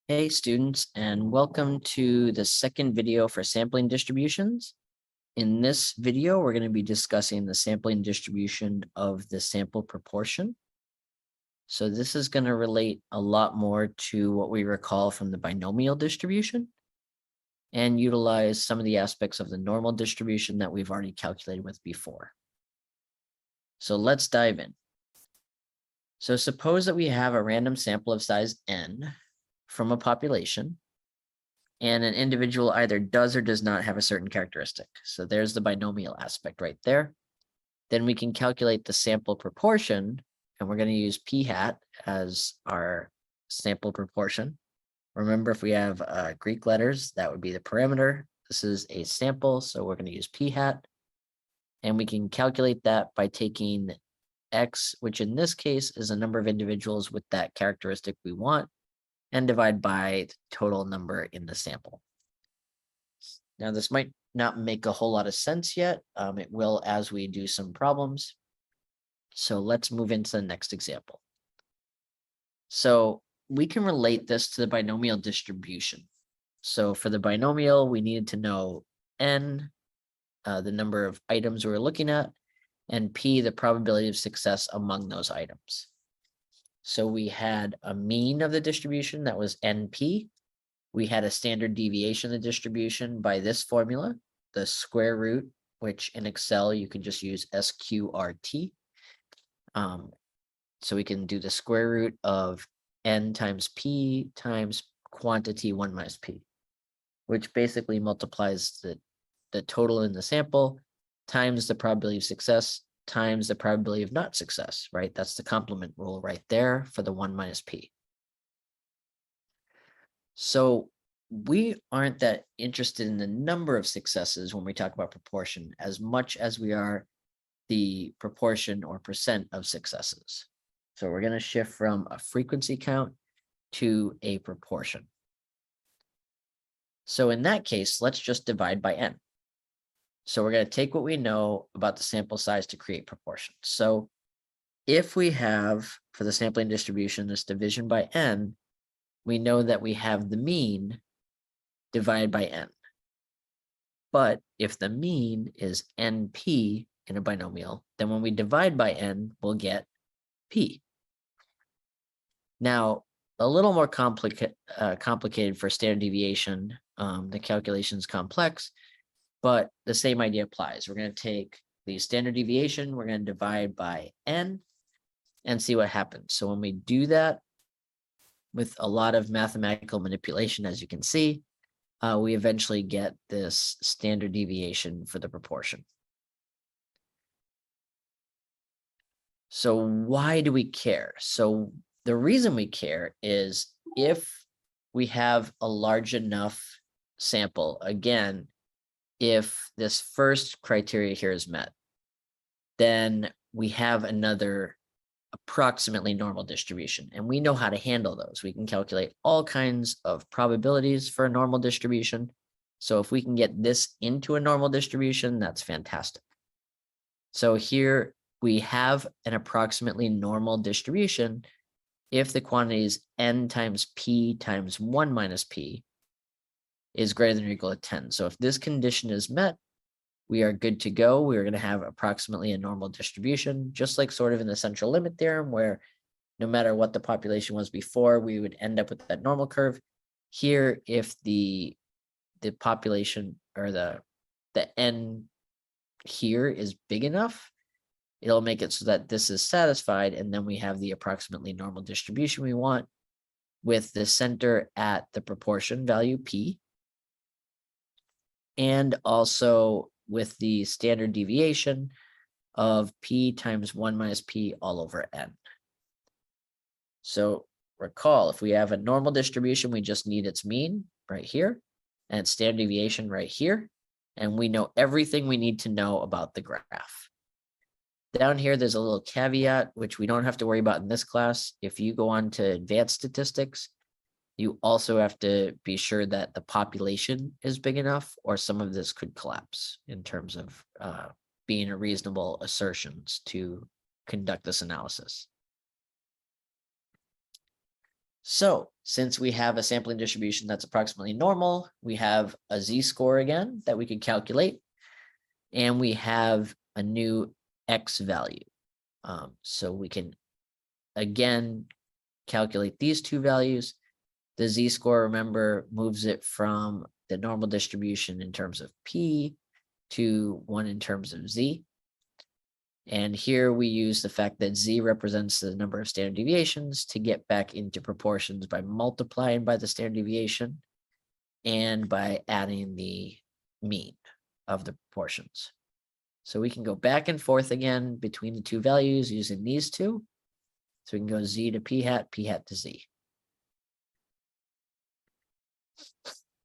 Hey students, and welcome to the second video for sampling distributions. In this video, we're going to be discussing the sampling distribution of the sample proportion. So this is going to relate a lot more to what we recall from the binomial distribution and utilize some of the aspects of the normal distribution that we've already calculated with before. So let's dive in. So suppose that we have a random sample of size n from a population, and an individual either does or does not have a certain characteristic. So there's the binomial aspect right there. Then we can calculate the sample proportion, and we're going to use p hat as our sample proportion. Remember, if we have Greek letters, that would be the parameter. This is a sample, so we're going to use p hat. And we can calculate that by taking x, which in this case is a number of individuals with that characteristic we want, and divide by the total number in the sample. Now, this might not make a whole lot of sense yet. It will as we do some problems. So let's move into the next example. So we can relate this to the binomial distribution. So for the binomial, we needed to know n, the number of items we're looking at, and p, the probability of success among those items. So we had a mean of the distribution that was NP. We had a standard deviation of the distribution by this formula, the square root, which in Excel you can just use SQRT. So we can do the square root of n times p times quantity 1 minus p, which basically multiplies the total in the sample times the probability of success times the probability of not success, right? That's the complement rule right there for the 1 minus p. So we aren't that interested in the number of successes when we talk about proportion as much as we are the proportion or percent of successes. So we're going to shift from a frequency count to a proportion. So in that case, let's just divide by n. So we're going to take what we know about the sample size to create proportion. So if we have, for the sampling distribution, this division by n, we know that we have the mean divided by n. But if the mean is NP in a binomial, then when we divide by n, we'll get p. Now, a little more complicated for standard deviation. The calculation is complex, but the same idea applies. We're going to take the standard deviation, we're going to divide by n and see what happens. So when we do that with a lot of mathematical manipulation, as you can see, we eventually get this standard deviation for the proportion. So why do we care? So the reason we care is if we have a large enough sample, again, if this first criteria here is met, then we have another approximately normal distribution, and we know how to handle those. We can calculate all kinds of probabilities for a normal distribution. So if we can get this into a normal distribution, that's fantastic. So here we have an approximately normal distribution if the quantity is n times p times 1 minus p is greater than or equal to 10. So if this condition is met, we are good to go. We're going to have approximately a normal distribution, just like sort of in the central limit theorem, where no matter what the population was before, we would end up with that normal curve. Here, if the population or the n here is big enough, it'll make it so that this is satisfied, and then we have the approximately normal distribution we want with the center at the proportion value p, and also with the standard deviation of p times 1 minus p all over n. So recall, if we have a normal distribution, we just need its mean right here and its standard deviation right here. And we know everything we need to know about the graph. Down here, there's a little caveat, which we don't have to worry about in this class. If you go on to advanced statistics, you also have to be sure that the population is big enough, or some of this could collapse in terms of being a reasonable assertions to conduct this analysis. So since we have a sampling distribution that's approximately normal, we have a z-score again that we could calculate, and we have a new x value. So we can again calculate these two values. The z-score, remember, moves it from the normal distribution in terms of p to 1 in terms of z. And here we use the fact that z represents the number of standard deviations to get back into proportions by multiplying by the standard deviation and by adding the mean of the proportions. So we can go back and forth again between the two values using these two. So we can go z to p hat to z.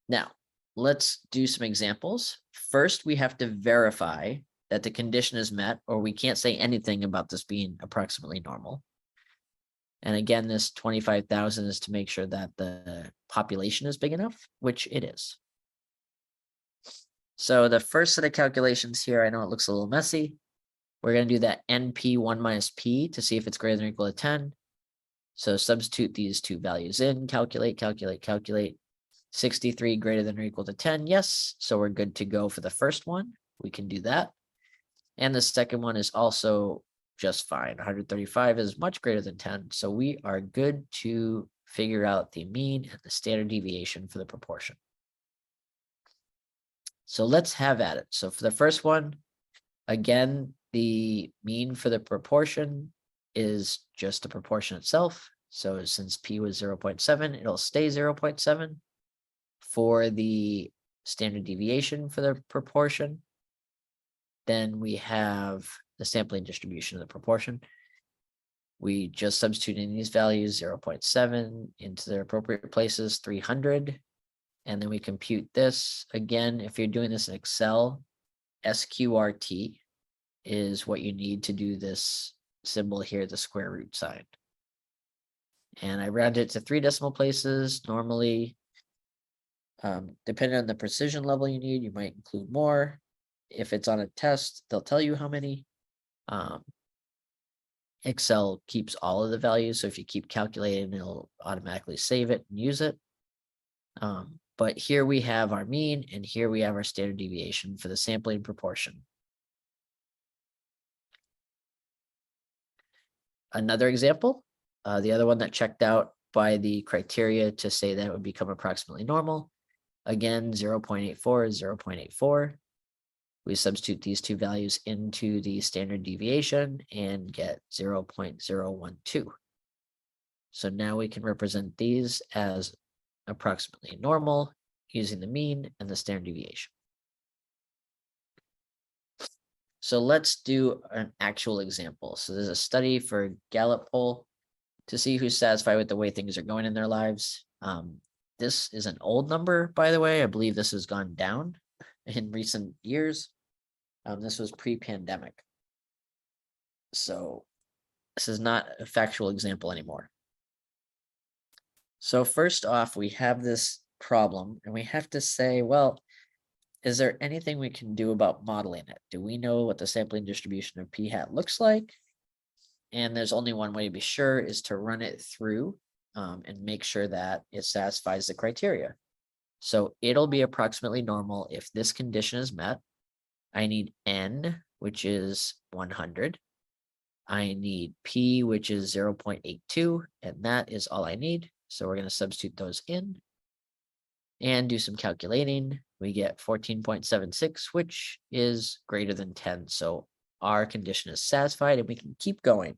Now, let's do some examples. First, we have to verify that the condition is met, or we can't say anything about this being approximately normal. And again, this 25,000 is to make sure that the population is big enough, which it is. So the first set of calculations here, I know it looks a little messy. We're going to do that NP1 minus P to see if it's greater than or equal to 10. So substitute these two values in, calculate. 63 greater than or equal to 10, yes. So we're good to go for the first one. We can do that. And the second one is also just fine. 135 is much greater than 10. So we are good to figure out the mean and the standard deviation for the proportion. So let's have at it. So for the first one, again, the mean for the proportion is just the proportion itself. So since P was 0.7, it'll stay 0.7. For the standard deviation for the proportion, then we have the sampling distribution of the proportion. We just substitute in these values, 0.7 into their appropriate places, 300. And then we compute this. Again, if you're doing this in Excel, SQRT is what you need to do this symbol here, the square root sign. And I rounded it to 3 decimal places. Normally, depending on the precision level you need, you might include more. If it's on a test, they'll tell you how many. Excel keeps all of the values, so if you keep calculating, it'll automatically save it and use it. But here we have our mean, and here we have our standard deviation for the sampling proportion. Another example, the other one that checked out by the criteria to say that it would become approximately normal. Again, 0.84 is 0.84. We substitute these two values into the standard deviation and get 0.012. So now we can represent these as approximately normal using the mean and the standard deviation. So let's do an actual example. So there's a study for Gallup poll to see who's satisfied with the way things are going in their lives. This is an old number, by the way. I believe this has gone down in recent years. This was pre-pandemic. So this is not a factual example anymore. So first off, we have this problem and we have to say, well, is there anything we can do about modeling it? Do we know what the sampling distribution of p hat looks like? And there's only one way to be sure, is to run it through and make sure that it satisfies the criteria. So it'll be approximately normal if this condition is met. I need n, which is 100. I need p, which is 0.82, and that is all I need. So we're going to substitute those in and do some calculating. We get 14.76, which is greater than 10. So our condition is satisfied and we can keep going,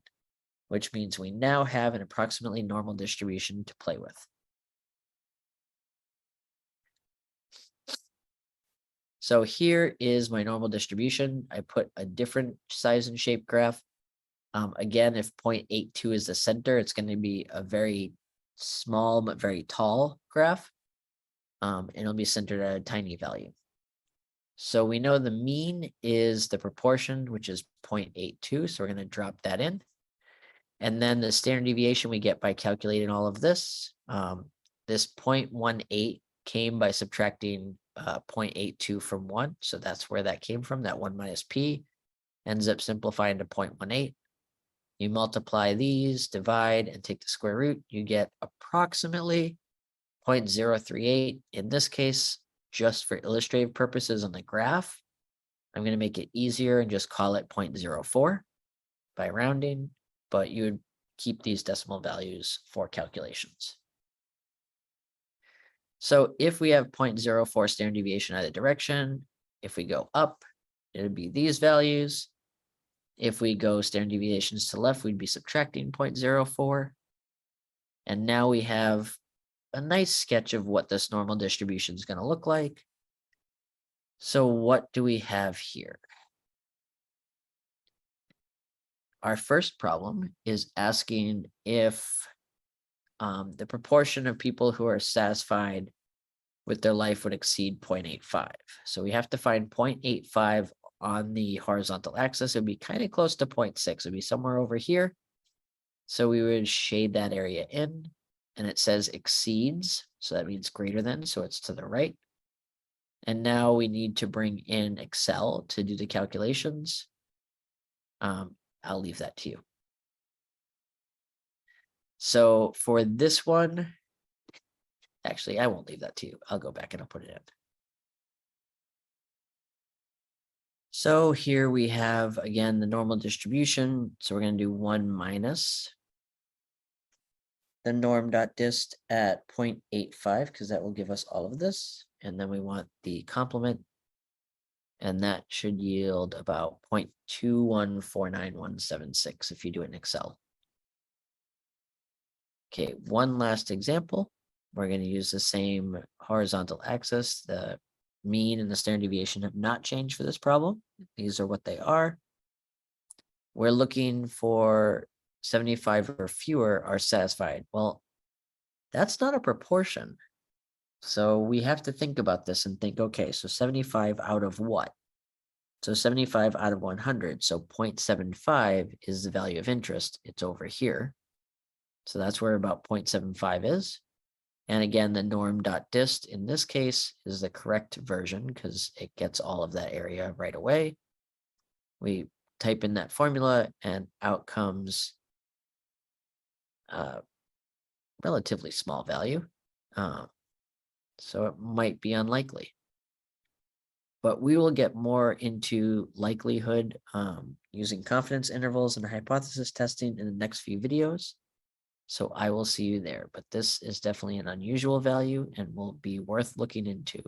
which means we now have an approximately normal distribution to play with. So here is my normal distribution. I put a different size and shape graph. Again, if 0.82 is the center, it's going to be a very small but very tall graph. And it'll be centered at a tiny value. So we know the mean is the proportion, which is 0.82. So we're going to drop that in. And then the standard deviation we get by calculating all of this. This 0.18 came by subtracting 0.82 from 1. So that's where that came from. That 1 minus p ends up simplifying to 0.18. You multiply these, divide, and take the square root, you get approximately 0.038. In this case, just for illustrative purposes on the graph, I'm going to make it easier and just call it 0.04 by rounding, but you would keep these decimal values for calculations. So if we have 0.04 standard deviation either direction, if we go up, it would be these values. If we go standard deviations to the left, we'd be subtracting 0.04. And now we have a nice sketch of what this normal distribution is going to look like. So what do we have here? Our first problem is asking if the proportion of people who are satisfied with their life would exceed 0.85. So we have to find 0.85 on the horizontal axis. It would be kind of close to 0.6. It would be somewhere over here. So we would shade that area in, and it says exceeds. So that means greater than, so it's to the right. And now we need to bring in Excel to do the calculations. I'll leave that to you. So for this one, actually, I won't leave that to you. I'll go back and I'll put it in. So here we have, again, the normal distribution. So we're going to do 1 minus the norm.dist at 0.85, because that will give us all of this. And then we want the complement, and that should yield about 0.2149176 if you do it in Excel. Okay, one last example. We're going to use the same horizontal axis. The mean and the standard deviation have not changed for this problem. These are what they are. We're looking for 75 or fewer are satisfied. Well, that's not a proportion. So we have to think about this and think, okay, so 75 out of what? So 75 out of 100. So 0.75 is the value of interest. It's over here. So that's where about 0.75 is. And again, the norm.dist in this case is the correct version because it gets all of that area right away. We type in that formula and out comes a relatively small value. So it might be unlikely. But we will get more into likelihood using confidence intervals and hypothesis testing in the next few videos. So I will see you there, but this is definitely an unusual value and will be worth looking into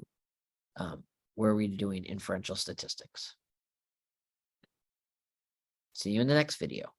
where we're doing inferential statistics. See you in the next video.